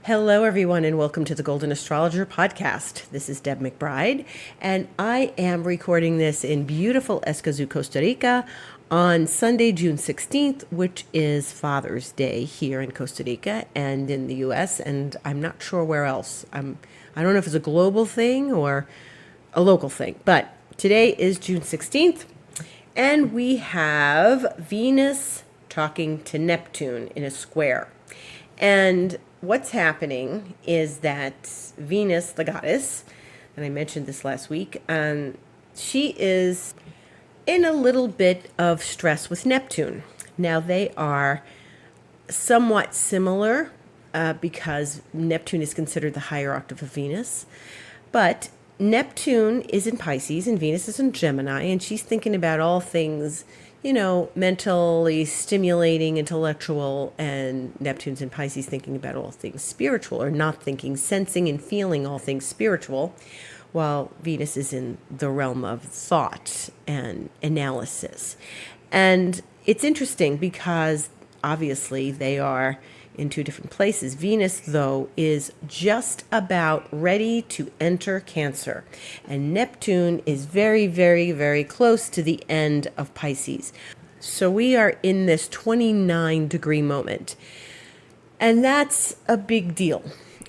Hello, everyone, and welcome to the Golden Astrologer Podcast. This is Deb McBride, and I am recording this in beautiful Escazú, Costa Rica on Sunday, June 16th, which is Father's Day here in Costa Rica and in the U.S., and I'm not sure where else. I don't know if it's a global thing or a local thing, but today is June 16th, and we have Venus talking to Neptune in a square. And what's happening is that Venus, the goddess, and I mentioned this last week, she is in a little bit of stress with Neptune. Now, they are somewhat similar because Neptune is considered the higher octave of Venus, but Neptune is in Pisces and Venus is in Gemini, and she's thinking about all things, mentally stimulating, intellectual, and Neptune's in Pisces thinking about all things spiritual, or not thinking, sensing and feeling all things spiritual, while Venus is in the realm of thought and analysis. And it's interesting because obviously they are in two different places. Venus, though, is just about ready to enter Cancer, and Neptune is very, very, very close to the end of Pisces. So we are in this 29-degree moment, and that's a big deal,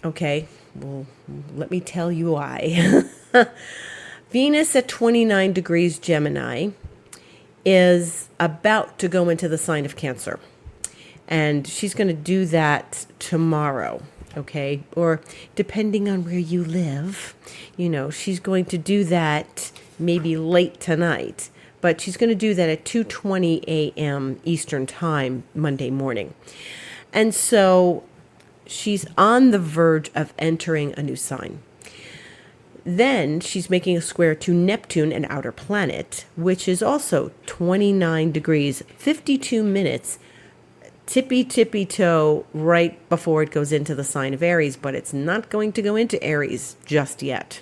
okay? Well, let me tell you why. Venus at 29 degrees Gemini is about to go into the sign of Cancer. And she's going to do that tomorrow, okay? Or depending on where you live, she's going to do that maybe late tonight. But she's going to do that at 2:20 a.m. Eastern Time, Monday morning. And so she's on the verge of entering a new sign. Then she's making a square to Neptune, an outer planet, which is also 29 degrees, 52 minutes, tippy toe right before it goes into the sign of Aries, but it's not going to go into Aries just yet.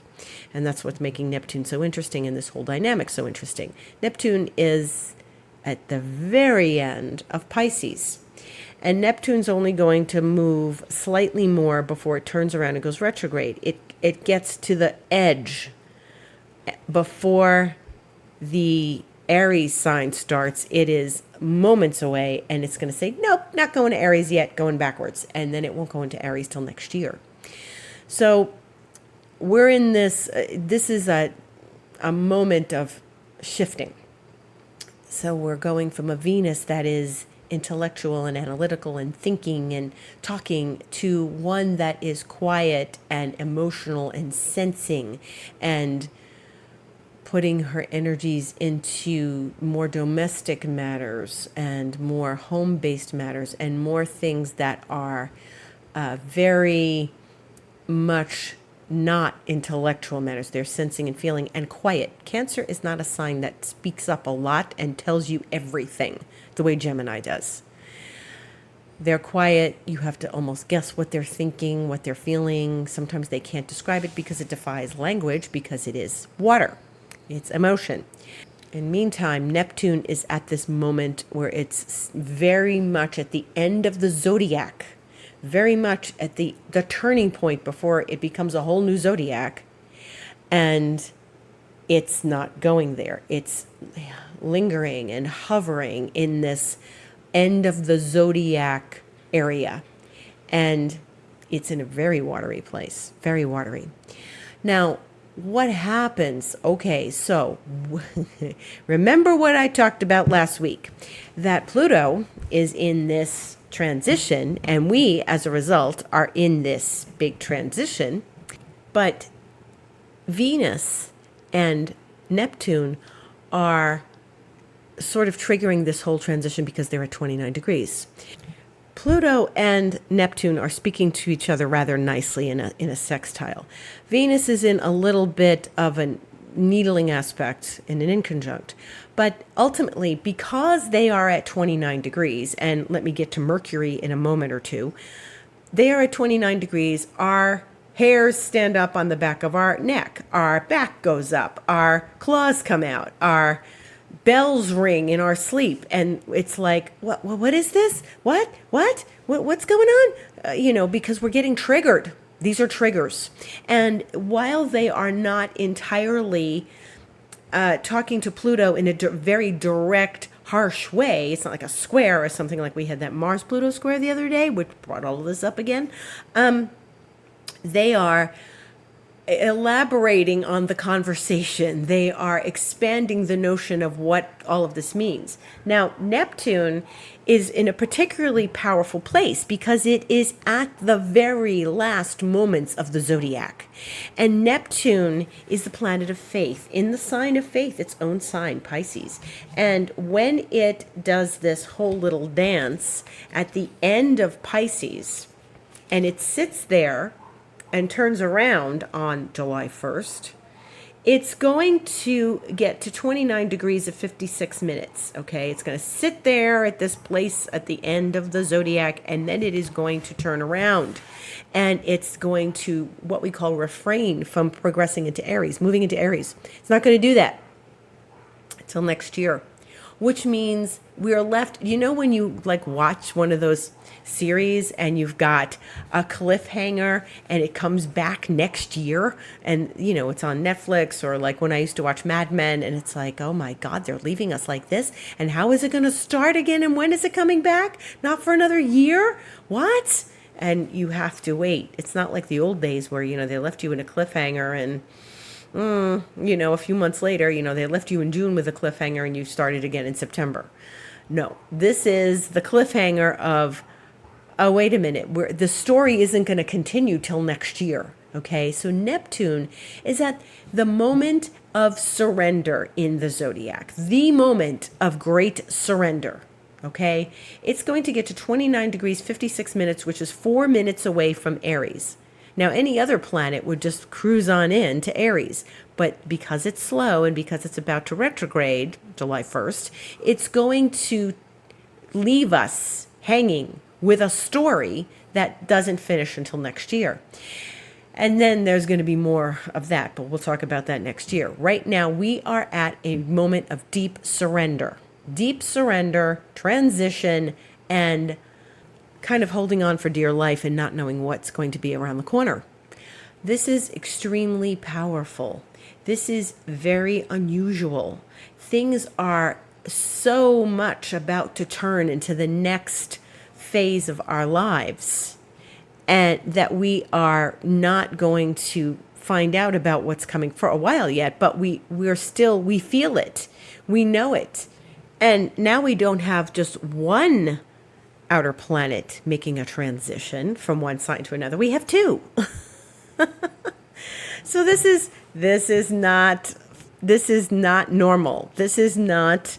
And that's what's making Neptune so interesting and this whole dynamic so interesting. Neptune is at the very end of Pisces, and Neptune's only going to move slightly more before it turns around and goes retrograde. It gets to the edge before the Aries sign starts. It is moments away, and it's going to say, nope, not going to Aries yet, going backwards. And then it won't go into Aries till next year. So we're in this is a moment of shifting. So we're going from a Venus that is intellectual and analytical and thinking and talking to one that is quiet and emotional and sensing and putting her energies into more domestic matters and more home-based matters and more things that are very much not intellectual matters. They're sensing and feeling and quiet. Cancer is not a sign that speaks up a lot and tells you everything the way Gemini does. They're quiet. You have to almost guess what they're thinking, what they're feeling. Sometimes they can't describe it because it defies language, because it is water. It's emotion. In meantime, Neptune is at this moment where it's very much at the end of the zodiac, very much at the turning point before it becomes a whole new zodiac. And it's not going there. It's lingering and hovering in this end of the zodiac area. And it's in a very watery place, very watery. Now, what happens? Okay, so remember what I talked about last week, that Pluto is in this transition, and we, as a result, are in this big transition. But Venus and Neptune are sort of triggering this whole transition because they're at 29 degrees. Pluto and Neptune are speaking to each other rather nicely in a sextile. Venus is in a little bit of a needling aspect in an inconjunct. But ultimately, because they are at 29 degrees, and let me get to Mercury in a moment or two, they are at 29 degrees, our hairs stand up on the back of our neck, our back goes up, our claws come out, our bells ring in our sleep, and it's like, what is this? What's going on? Because we're getting triggered. These are triggers. And while they are not entirely talking to Pluto in a very direct, harsh way, it's not like a square or something like we had that Mars-Pluto square the other day, which brought all of this up again. They are elaborating on the conversation. They are expanding the notion of what all of this means. Now, Neptune is in a particularly powerful place because it is at the very last moments of the zodiac. And Neptune is the planet of faith, in the sign of faith, its own sign, Pisces. And when it does this whole little dance at the end of Pisces, and it sits there and turns around on July 1st, it's going to get to 29 degrees of 56 minutes, okay? It's going to sit there at this place at the end of the zodiac, and then it is going to turn around. And it's going to, what we call, refrain from progressing into Aries, moving into Aries. It's not going to do that until next year, which means we're left, when you watch one of those series and you've got a cliffhanger and it comes back next year, and it's on Netflix, or like when I used to watch Mad Men, and it's like, oh my God, they're leaving us like this, and how is it going to start again, and when is it coming back? Not for another year? What? And you have to wait. It's not like the old days where they left you in a cliffhanger, and a few months later, they left you in June with a cliffhanger and you started again in September. No, this is the cliffhanger of, oh, wait a minute, the story isn't going to continue till next year. Okay, so Neptune is at the moment of surrender in the zodiac, the moment of great surrender. Okay, it's going to get to 29 degrees, 56 minutes, which is 4 minutes away from Aries. Now, any other planet would just cruise on in to Aries, but because it's slow and because it's about to retrograde July 1st, it's going to leave us hanging with a story that doesn't finish until next year. And then there's going to be more of that, but we'll talk about that next year. Right now, we are at a moment of deep surrender, transition, and kind of holding on for dear life and not knowing what's going to be around the corner. This is extremely powerful. This is very unusual. Things are so much about to turn into the next phase of our lives, and that we are not going to find out about what's coming for a while yet, but we feel it. We know it. And now we don't have just one outer planet making a transition from one sign to another. We have two. So this is not normal. This is not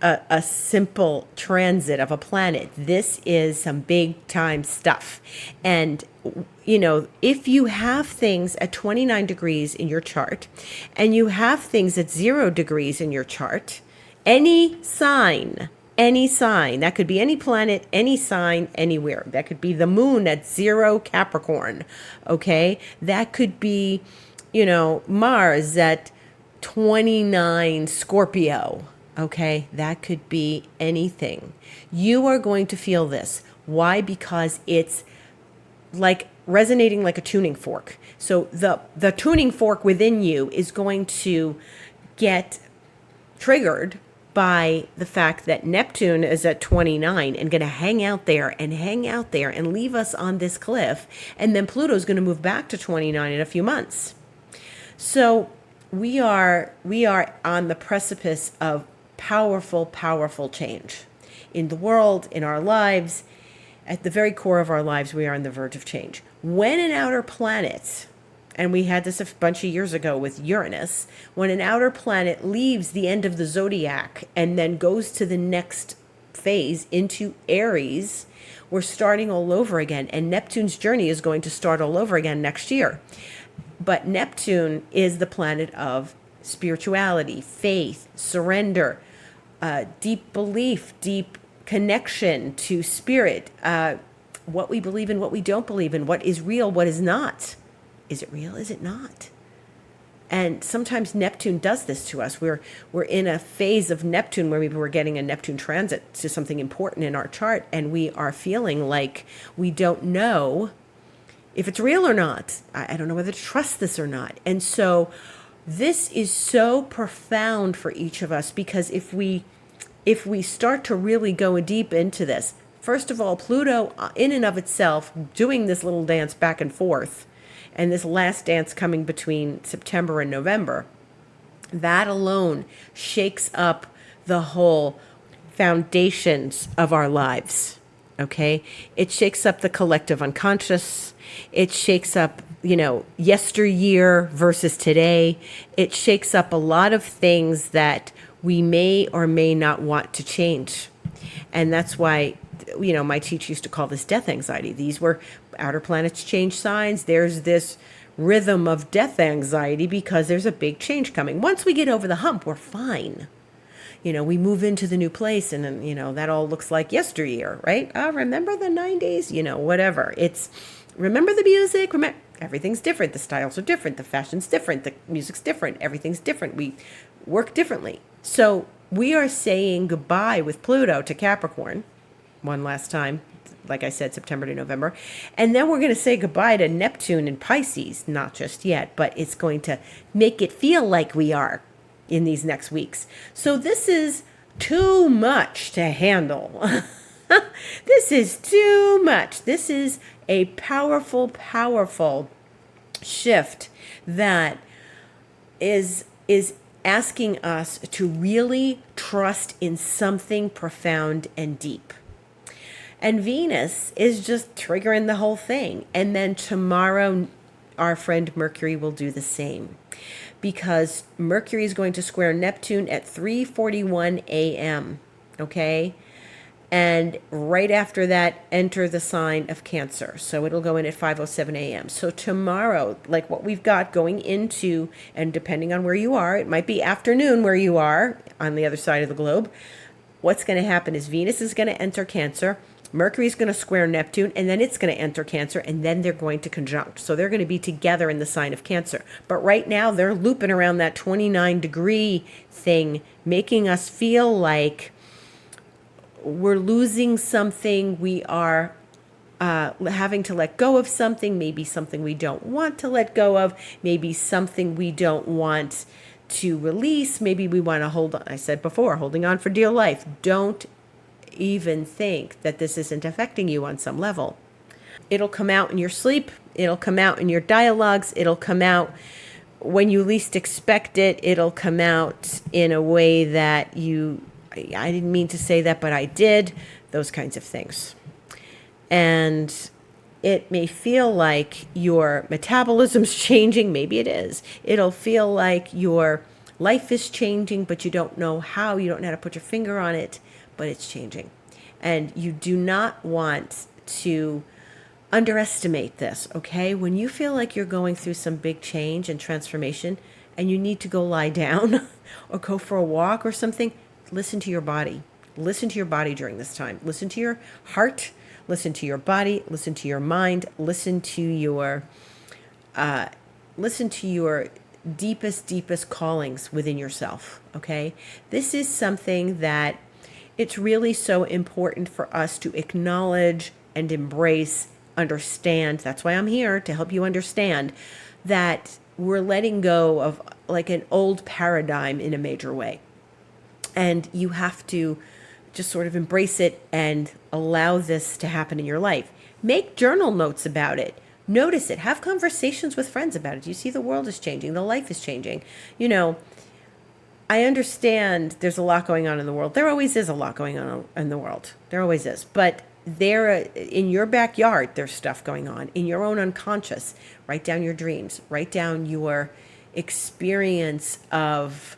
a simple transit of a planet. This is some big time stuff. And if you have things at 29 degrees in your chart, and you have things at 0 degrees in your chart, any sign, that could be any planet, any sign, anywhere. That could be the moon at 0 Capricorn, okay? That could be, Mars at 29 Scorpio, okay? That could be anything. You are going to feel this. Why? Because it's like resonating like a tuning fork. So the tuning fork within you is going to get triggered by the fact that Neptune is at 29 and going to hang out there and leave us on this cliff. And then Pluto's going to move back to 29 in a few months. So we are on the precipice of powerful, powerful change in the world, in our lives. At the very core of our lives, we are on the verge of change. When an outer planet, and we had this a bunch of years ago with Uranus, when an outer planet leaves the end of the zodiac and then goes to the next phase into Aries, we're starting all over again. And Neptune's journey is going to start all over again next year. But Neptune is the planet of spirituality, faith, surrender, deep belief, deep connection to spirit, what we believe in, what we don't believe in, what is real, what is not. Is it real? Is it not? And sometimes Neptune does this to us. We're in a phase of Neptune where we're getting a Neptune transit to something important in our chart, and we are feeling like we don't know if it's real or not. I don't know whether to trust this or not. And so this is so profound for each of us, because if we start to really go deep into this, first of all, Pluto in and of itself doing this little dance back and forth, and this last dance coming between September and November, that alone shakes up the whole foundations of our lives. Okay? It shakes up the collective unconscious. It shakes up, yesteryear versus today. It shakes up a lot of things that we may or may not want to change. And that's why, my teacher used to call this death anxiety. These were outer planets change signs. There's this rhythm of death anxiety because there's a big change coming. Once we get over the hump, we're fine. We move into the new place, and then, that all looks like yesteryear, right? Remember the 90s, whatever. Remember the music, everything's different. The styles are different. The fashion's different. The music's different. Everything's different. We work differently. So we are saying goodbye with Pluto to Capricorn one last time, like I said, September to November. And then we're going to say goodbye to Neptune and Pisces, not just yet, but it's going to make it feel like we are in these next weeks. So this is too much to handle. This is too much. This is a powerful, powerful shift that is asking us to really trust in something profound and deep. And Venus is just triggering the whole thing. And then tomorrow, our friend Mercury will do the same, because Mercury is going to square Neptune at 3:41 a.m., okay? And right after that, enter the sign of Cancer. So it'll go in at 5:07 a.m. So tomorrow, like what we've got going into, and depending on where you are, it might be afternoon where you are on the other side of the globe. What's going to happen is Venus is going to enter Cancer. Mercury is going to square Neptune, and then it's going to enter Cancer, and then they're going to conjunct. So they're going to be together in the sign of Cancer. But right now, they're looping around that 29-degree thing, making us feel like we're losing something. We are having to let go of something, maybe something we don't want to let go of, maybe something we don't want to release. Maybe we want to hold on. I said before, holding on for dear life. Don't even think that this isn't affecting you on some level. It'll come out in your sleep. It'll come out in your dialogues. It'll come out when you least expect it. It'll come out in a way that I didn't mean to say that, but I did. Those kinds of things. And it may feel like your metabolism's changing. Maybe it is. It'll feel like your life is changing, but you don't know how. You don't know how to put your finger on it. But it's changing. And you do not want to underestimate this, okay? When you feel like you're going through some big change and transformation and you need to go lie down or go for a walk or something, listen to your body. Listen to your body during this time. Listen to your heart. Listen to your body. Listen to your mind. Listen to your deepest callings within yourself, okay? This is something that it's really so important for us to acknowledge and embrace, understand. That's why I'm here, to help you understand that we're letting go of like an old paradigm in a major way. And you have to just sort of embrace it and allow this to happen in your life. Make journal notes about it. Notice it. Have conversations with friends about it. You see, the world is changing. The life is changing. I understand there's a lot going on in the world. There always is a lot going on in the world. There always is. But in your backyard, there's stuff going on. In your own unconscious, write down your dreams. Write down your experience of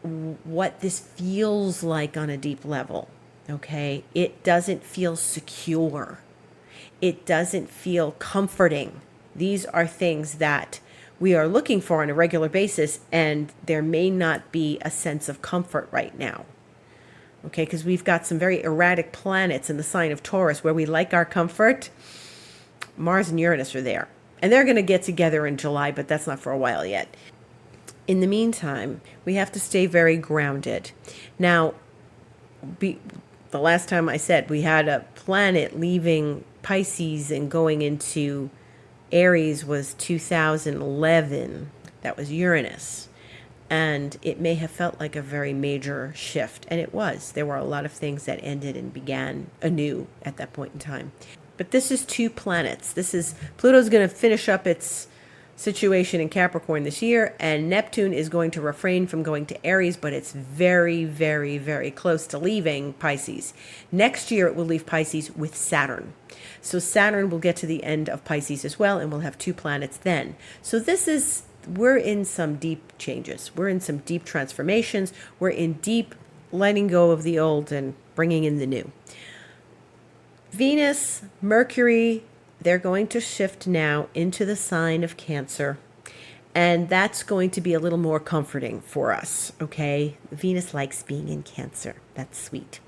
what this feels like on a deep level. Okay? It doesn't feel secure. It doesn't feel comforting. These are things that we are looking for on a regular basis, and there may not be a sense of comfort right now. Okay, because we've got some very erratic planets in the sign of Taurus where we like our comfort. Mars and Uranus are there. And they're going to get together in July, but that's not for a while yet. In the meantime, we have to stay very grounded. Now, the last time I said we had a planet leaving Pisces and going into Aries was 2011. That was Uranus. And it may have felt like a very major shift. And it was. There were a lot of things that ended and began anew at that point in time. But this is two planets. Pluto's going to finish up its situation in Capricorn this year, and Neptune is going to refrain from going to Aries, but it's very, very, very close to leaving Pisces. Next year, it will leave Pisces with Saturn. So Saturn will get to the end of Pisces as well, and we'll have two planets then. So we're in some deep changes. We're in some deep transformations. We're in deep letting go of the old and bringing in the new. Venus, Mercury, they're going to shift now into the sign of Cancer. And that's going to be a little more comforting for us, okay? Venus likes being in Cancer. That's sweet.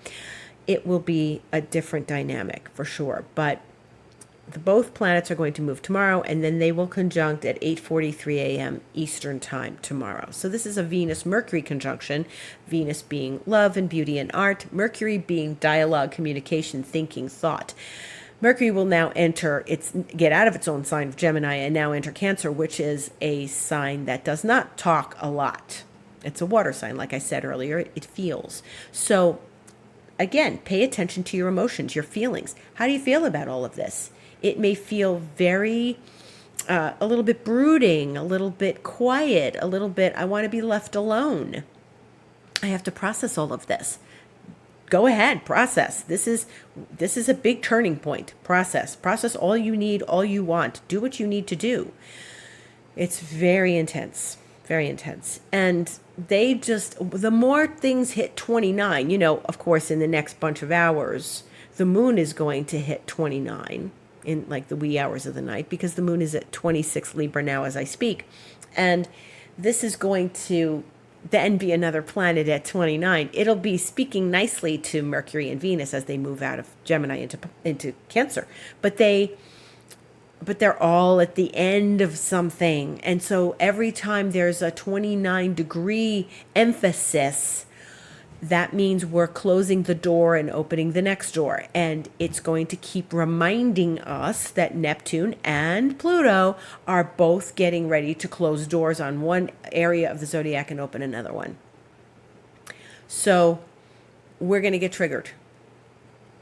It will be a different dynamic for sure. But both planets are going to move tomorrow, and then they will conjunct at 8:43 a.m. Eastern Time tomorrow. So this is a Venus-Mercury conjunction, Venus being love and beauty and art, Mercury being dialogue, communication, thinking, thought. Mercury will now get out of its own sign of Gemini and now enter Cancer, which is a sign that does not talk a lot. It's a water sign, like I said earlier. It feels. So, again, pay attention to your emotions, your feelings. How do you feel about all of this? It may feel very, a little bit brooding, a little bit quiet, a little bit, I want to be left alone. I have to process all of this. Go ahead, process. This is a big turning point. Process all you need, all you want. Do what you need to do. It's very intense, very intense. And the more things hit 29, of course, in the next bunch of hours, the moon is going to hit 29 in like the wee hours of the night, because the moon is at 26 Libra now as I speak. And this is going to then be another planet at 29. It'll be speaking nicely to Mercury and Venus as they move out of Gemini into Cancer. But they're all at the end of something. And so every time there's a 29-degree emphasis, that means we're closing the door and opening the next door. And it's going to keep reminding us that Neptune and Pluto are both getting ready to close doors on one area of the zodiac and open another one. So we're going to get triggered.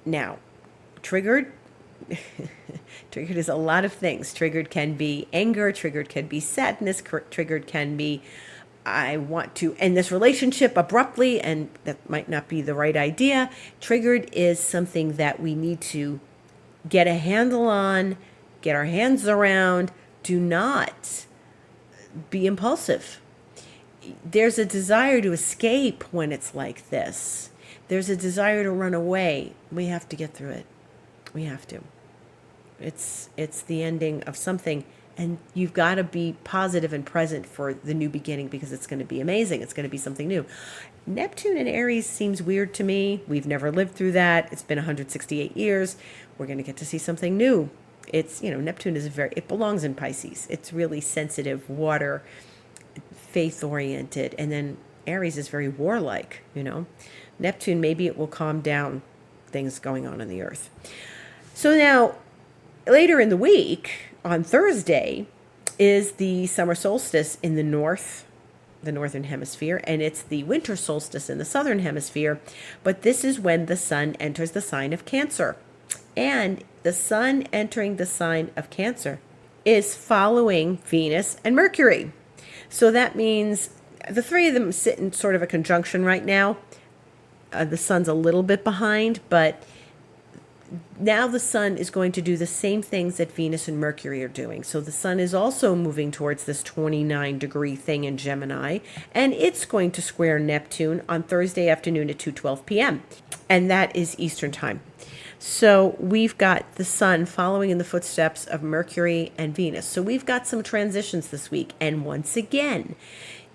Now, triggered is a lot of things. Triggered can be anger. Triggered can be sadness. Triggered can be I want to end this relationship abruptly, and that might not be the right idea. Triggered is something that we need to get a handle on, get our hands around. Do not be impulsive. There's a desire to escape when it's like this. There's a desire to run away. We have to get through it. We have to. It's the ending of something. And you've got to be positive and present for the new beginning, because it's going to be amazing. It's going to be something new. Neptune in Aries seems weird to me. We've never lived through that. It's been 168 years. We're going to get to see something new. Neptune it belongs in Pisces. It's really sensitive, water, faith-oriented. And then Aries is very warlike, Neptune, maybe it will calm down things going on in the earth. So now, later in the week, on Thursday, is the summer solstice in the northern hemisphere, and it's the winter solstice in the southern hemisphere. But this is when the sun enters the sign of Cancer. And the sun entering the sign of Cancer is following Venus and Mercury. So that means the three of them sit in sort of a conjunction right now. The sun's a little bit behind, but now the sun is going to do the same things that Venus and Mercury are doing. So the sun is also moving towards this 29-degree thing in Gemini, and it's going to square Neptune on Thursday afternoon at 2:12 p.m., and that is Eastern Time. So we've got the sun following in the footsteps of Mercury and Venus. So we've got some transitions this week, and once again,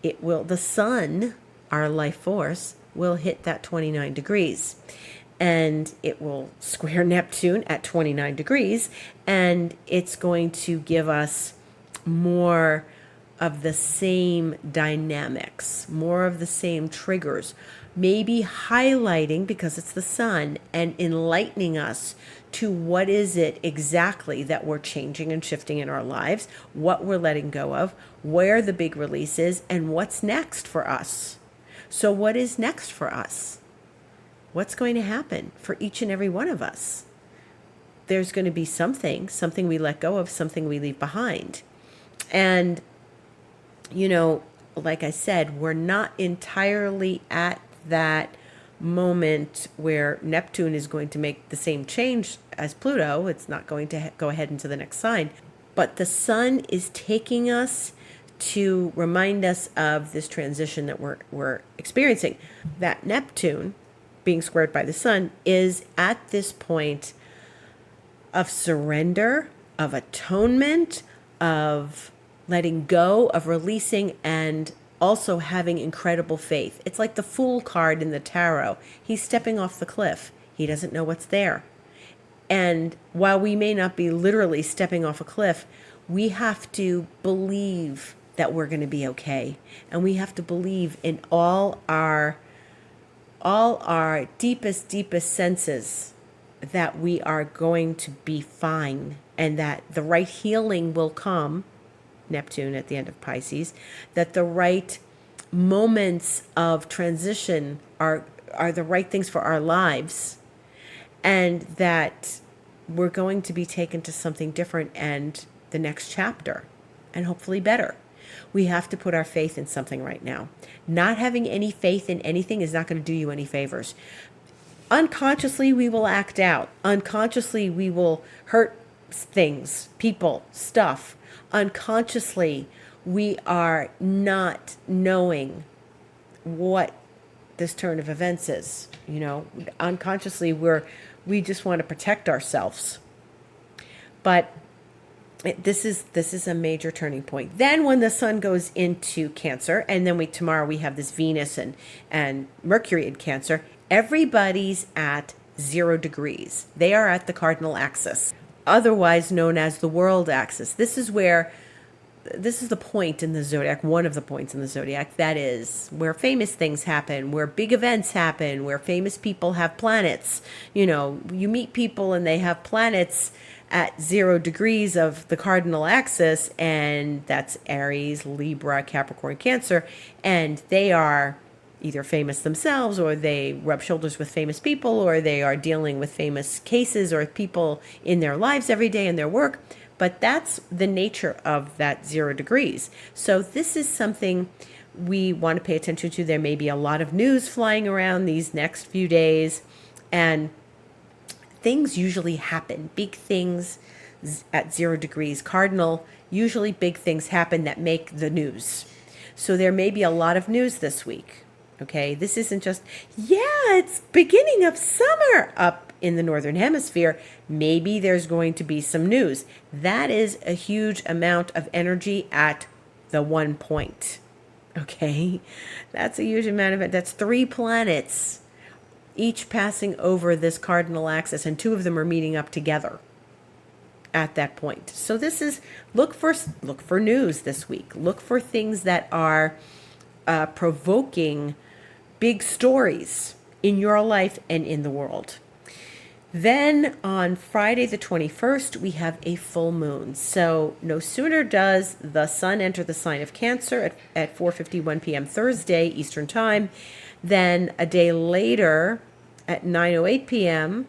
the sun, our life force, will hit that 29 degrees. And it will square Neptune at 29 degrees, and it's going to give us more of the same dynamics, more of the same triggers, maybe highlighting, because it's the sun, and enlightening us to what is it exactly that we're changing and shifting in our lives, what we're letting go of, where the big release is, and what's next for us. So what is next for us? What's going to happen for each and every one of us? There's going to be something we let go of, something we leave behind. And, like I said, we're not entirely at that moment where Neptune is going to make the same change as Pluto. It's not going to go ahead into the next sign. But the sun is taking us to remind us of this transition that we're experiencing. That Neptune, being squared by the sun, is at this point of surrender, of atonement, of letting go, of releasing, and also having incredible faith. It's like the Fool card in the tarot. He's stepping off the cliff. He doesn't know what's there. And while we may not be literally stepping off a cliff, we have to believe that we're going to be okay. And we have to believe in all our deepest senses that we are going to be fine, and that the right healing will come, Neptune at the end of Pisces, that the right moments of transition are the right things for our lives, and that we're going to be taken to something different and the next chapter, and hopefully better. We have to put our faith in something right now. Not having any faith in anything is not going to do you any favors. Unconsciously, we will act out. Unconsciously, we will hurt things, people, stuff. Unconsciously, we are not knowing what this turn of events is. Unconsciously, we just want to protect ourselves. But this is a major turning point. Then when the sun goes into Cancer, and then tomorrow we have this Venus and Mercury in Cancer, everybody's at 0 degrees. They are at the cardinal axis, otherwise known as the world axis. This is the point in the zodiac, one of the points in the zodiac, that is where famous things happen, where big events happen, where famous people have planets. You meet people and they have planets at 0 degrees of the cardinal axis, and that's Aries, Libra, Capricorn, Cancer, and they are either famous themselves, or they rub shoulders with famous people, or they are dealing with famous cases or people in their lives every day in their work. But that's the nature of that 0 degrees. So this is something we want to pay attention to. There may be a lot of news flying around these next few days, and things usually happen. Big things at 0 degrees cardinal, usually big things happen that make the news. So there may be a lot of news this week. Okay, this isn't just, it's beginning of summer up in the Northern Hemisphere. Maybe there's going to be some news. That is a huge amount of energy at the one point. Okay, that's a huge amount of it. That's 3 planets, each passing over this cardinal axis, and 2 of them are meeting up together at that point. So this is, look for news this week. Look for things that are provoking big stories in your life and in the world. Then on Friday the 21st, we have a full moon. So no sooner does the sun enter the sign of Cancer at 4:51 p.m. Thursday Eastern Time, than a day later at 9:08 p.m.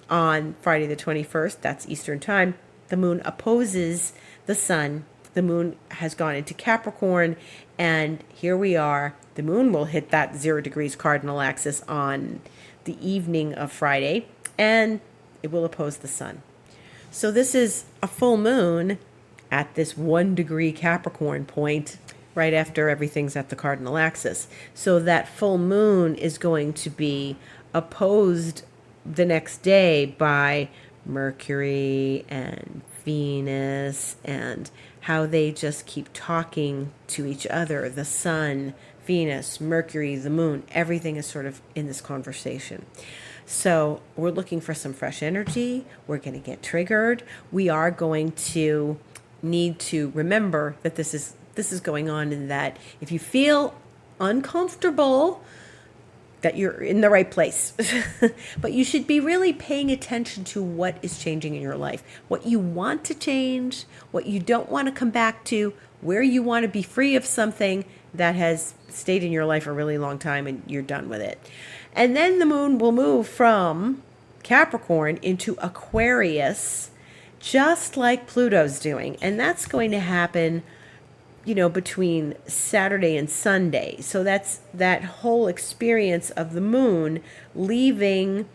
on Friday the 21st, that's Eastern Time, the moon opposes the sun. The moon has gone into Capricorn, and here we are. The moon will hit that 0 degrees cardinal axis on the evening of Friday, and it will oppose the sun. So this is a full moon at this 1 degree Capricorn point, right after everything's at the cardinal axis. So that full moon is going to be opposed the next day by Mercury and Venus, and how they just keep talking to each other. The sun, Venus, Mercury, the moon, everything is sort of in this conversation. So we're looking for some fresh energy. We're going to get triggered. We are going to need to remember that this is this is going on, in that if you feel uncomfortable, that you're in the right place. But you should be really paying attention to what is changing in your life, what you want to change, what you don't want to come back to, where you want to be free of something that has stayed in your life a really long time and you're done with it. And then the moon will move from Capricorn into Aquarius, just like Pluto's doing. And that's going to happen, between Saturday and Sunday. So that's that whole experience of the moon leaving,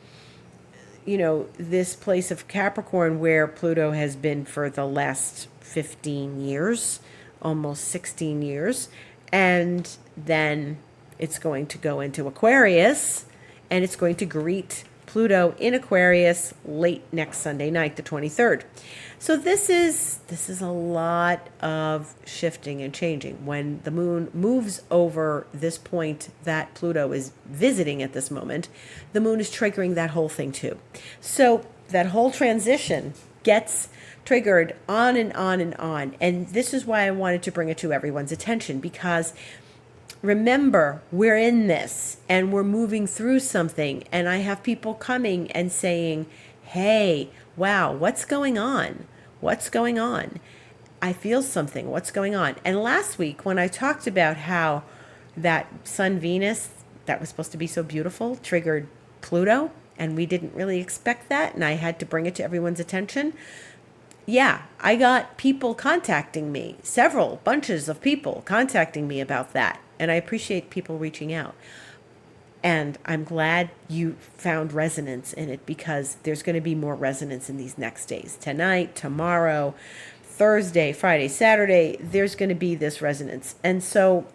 this place of Capricorn where Pluto has been for the last 15 years, almost 16 years. And then it's going to go into Aquarius, and it's going to greet Pluto in Aquarius late next Sunday night, the 23rd. So this is a lot of shifting and changing. When the moon moves over this point that Pluto is visiting at this moment, the moon is triggering that whole thing too. So that whole transition gets triggered on and on and on. And this is why I wanted to bring it to everyone's attention, because remember, we're in this and we're moving through something. And I have people coming and saying, hey, wow, what's going on? What's going on? I feel something. What's going on? And last week, when I talked about how that Sun Venus that was supposed to be so beautiful triggered Pluto, and we didn't really expect that, and I had to bring it to everyone's attention. Yeah, I got people contacting me, several bunches of people contacting me about that. And I appreciate people reaching out. And I'm glad you found resonance in it, because there's going to be more resonance in these next days. Tonight, tomorrow, Thursday, Friday, Saturday, there's going to be this resonance. And so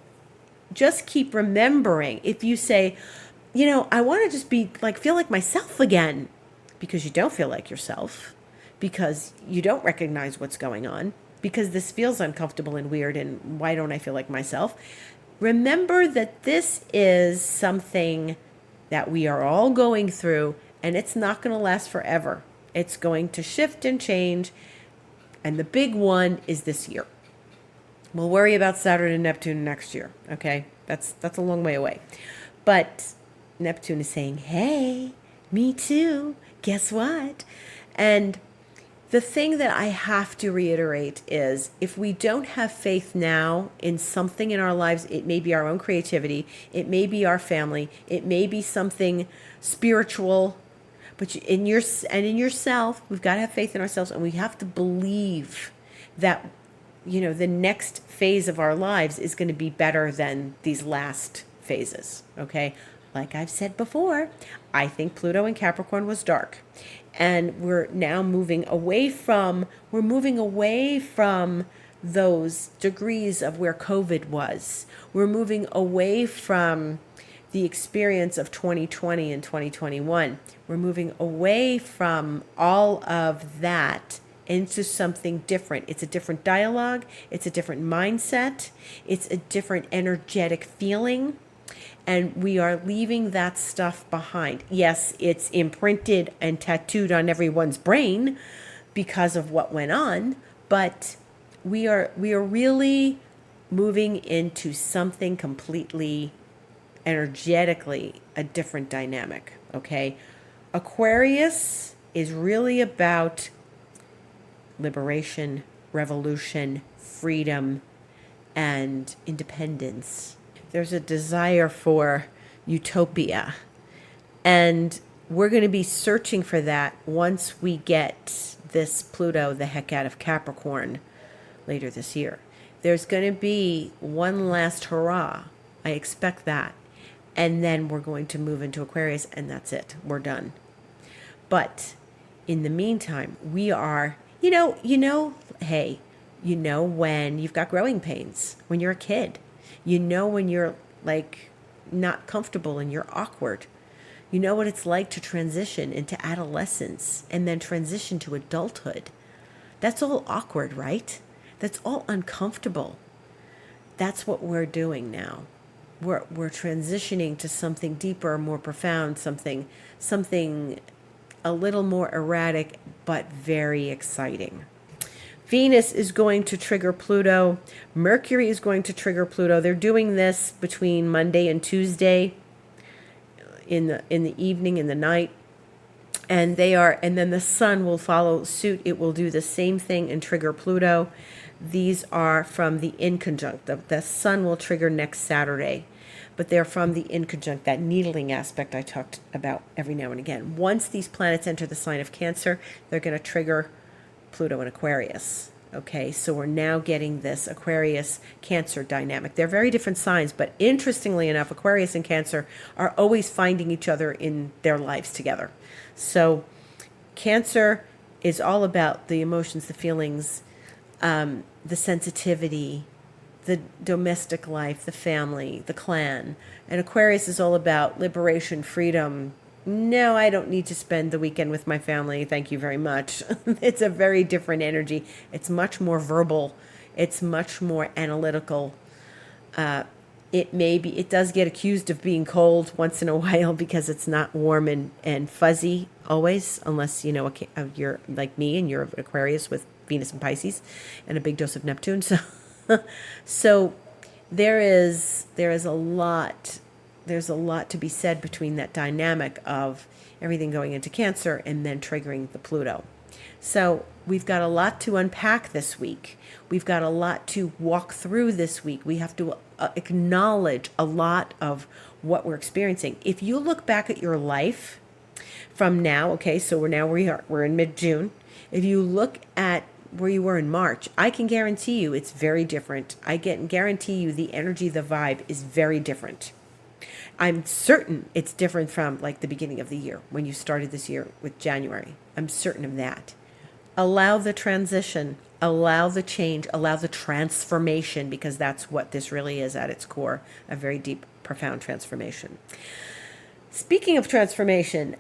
just keep remembering, if you say, I want to just feel like myself again, because you don't feel like yourself, because you don't recognize what's going on, because this feels uncomfortable and weird, and why don't I feel like myself? Remember that this is something that we are all going through, and it's not going to last forever. It's going to shift and change, and the big one is this year. We'll worry about Saturn and Neptune next year, okay? That's a long way away. But Neptune is saying, hey, me too. Guess what? And the thing that I have to reiterate is, if we don't have faith now in something in our lives, it may be our own creativity, it may be our family, it may be something spiritual, but in yourself, we've got to have faith in ourselves, and we have to believe that, the next phase of our lives is going to be better than these last phases, okay? Like I've said before, I think Pluto in Capricorn was dark. And we're now moving away from those degrees of where COVID was. We're moving away from the experience of 2020 and 2021. We're moving away from all of that into something different. It's a different dialogue. It's a different mindset. It's a different energetic feeling. And we are leaving that stuff behind. Yes, it's imprinted and tattooed on everyone's brain because of what went on, but we are really moving into something completely energetically a different dynamic, okay? Aquarius is really about liberation, revolution, freedom, and independence. There's a desire for utopia. And we're going to be searching for that once we get this Pluto the heck out of Capricorn later this year. There's going to be one last hurrah. I expect that. And then we're going to move into Aquarius, and that's it. We're done. But in the meantime, we are, hey, when you've got growing pains, when you're a kid. When you're not comfortable and you're awkward. You know what it's like to transition into adolescence and then transition to adulthood. That's all awkward, right? That's all uncomfortable. That's what we're doing now. We're transitioning to something deeper, more profound, something a little more erratic, but very exciting. Venus is going to trigger Pluto. Mercury is going to trigger Pluto. They're doing this between Monday and Tuesday in the evening, in the night. And then the sun will follow suit. It will do the same thing and trigger Pluto. These are from the inconjunct. The sun will trigger next Saturday, but they're from the inconjunct, that needling aspect I talked about every now and again. Once these planets enter the sign of Cancer, they're going to trigger Pluto in Aquarius. Okay, so we're now getting this Aquarius-Cancer dynamic. They're very different signs, but interestingly enough, Aquarius and Cancer are always finding each other in their lives together. So Cancer is all about the emotions, the feelings, the sensitivity, the domestic life, the family, the clan. And Aquarius is all about liberation, freedom. No, I don't need to spend the weekend with my family. Thank you very much. It's a very different energy. It's much more verbal. It's much more analytical. It does get accused of being cold once in a while because it's not warm and fuzzy always, unless, you're like me and you're Aquarius with Venus and Pisces and a big dose of Neptune. So there is a lot to be said between that dynamic of everything going into Cancer and then triggering the Pluto. So we've got a lot to unpack this week. We've got a lot to walk through this week. We have to acknowledge a lot of what we're experiencing. If you look back at your life from now, okay, so we're in mid-June. If you look at where you were in March, I can guarantee you it's very different. I can guarantee you the energy, the vibe is very different. I'm certain it's different from like the beginning of the year when you started this year with January. I'm certain of that. Allow the transition, allow the change, allow the transformation, because that's what this really is at its core, a very deep, profound transformation. Speaking of transformation,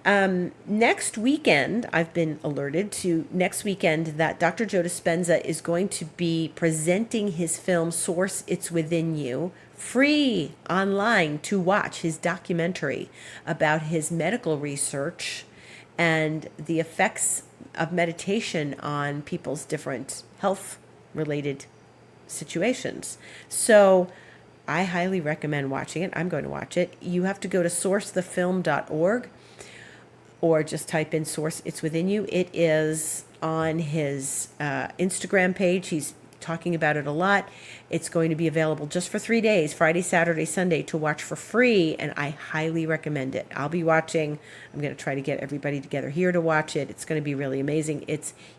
next weekend, I've been alerted to next weekend that Dr. Joe Dispenza is going to be presenting his film, Source It's Within You, free online to watch, his documentary about his medical research and the effects of meditation on people's different health-related situations. So I highly recommend watching it. I'm going to watch it. You have to go to sourcethefilm.org or just type in Source It's Within You. It is on his Instagram page. He's talking about it a lot. It's going to be available just for 3 days, Friday, Saturday, Sunday, to watch for free, and I highly recommend it. I'll be watching. I'm going to try to get everybody together here to watch it. It's going to be really amazing.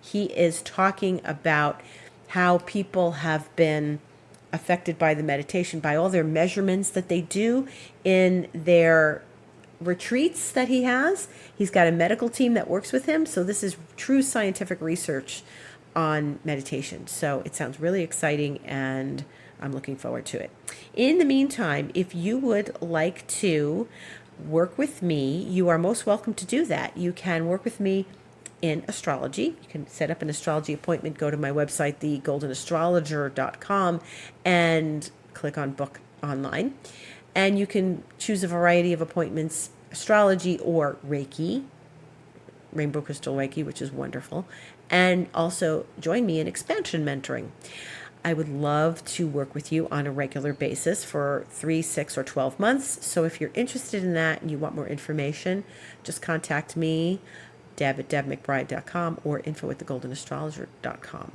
He is talking about how people have been affected by the meditation, by all their measurements that they do in their retreats that he has. He's got a medical team that works with him, so this is true scientific research on meditation. So it sounds really exciting, and I'm looking forward to it. In the meantime, if you would like to work with me, you are most welcome to do that. You can work with me in astrology. You can set up an astrology appointment. Go to my website, thegoldenastrologer.com, and click on book online. And you can choose a variety of appointments, astrology or Reiki, rainbow crystal Reiki, which is wonderful. And also join me in expansion mentoring. I would love to work with you on a regular basis for 3, 6, or 12 months. So if you're interested in that and you want more information, just contact me, deb@debmcbride.com, or info@thegoldenastrologer.com.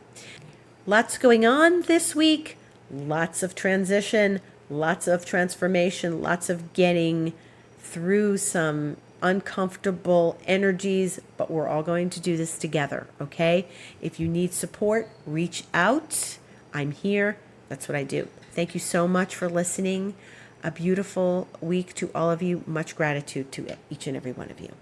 Lots going on this week. Lots of transition, lots of transformation, lots of getting through some uncomfortable energies, but we're all going to do this together, okay? If you need support, reach out. I'm here. That's what I do. Thank you so much for listening. A beautiful week to all of you. Much gratitude to each and every one of you.